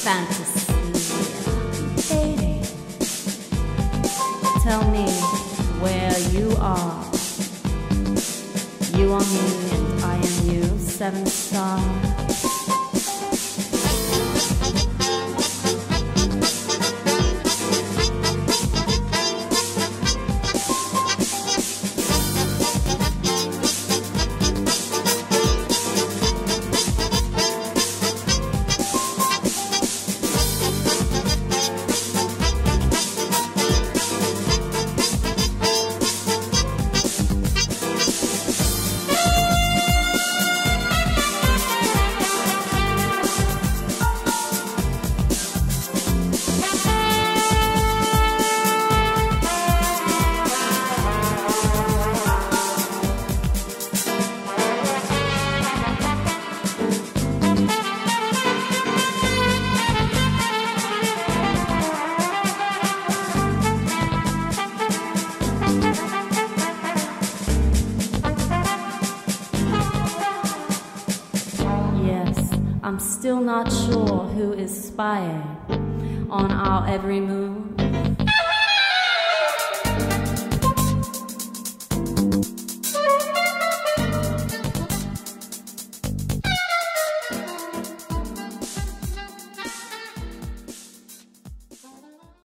fantasy. Baby, tell me where you are. You are me and I am you, 7-star. I'm still not sure who is spying on our every move.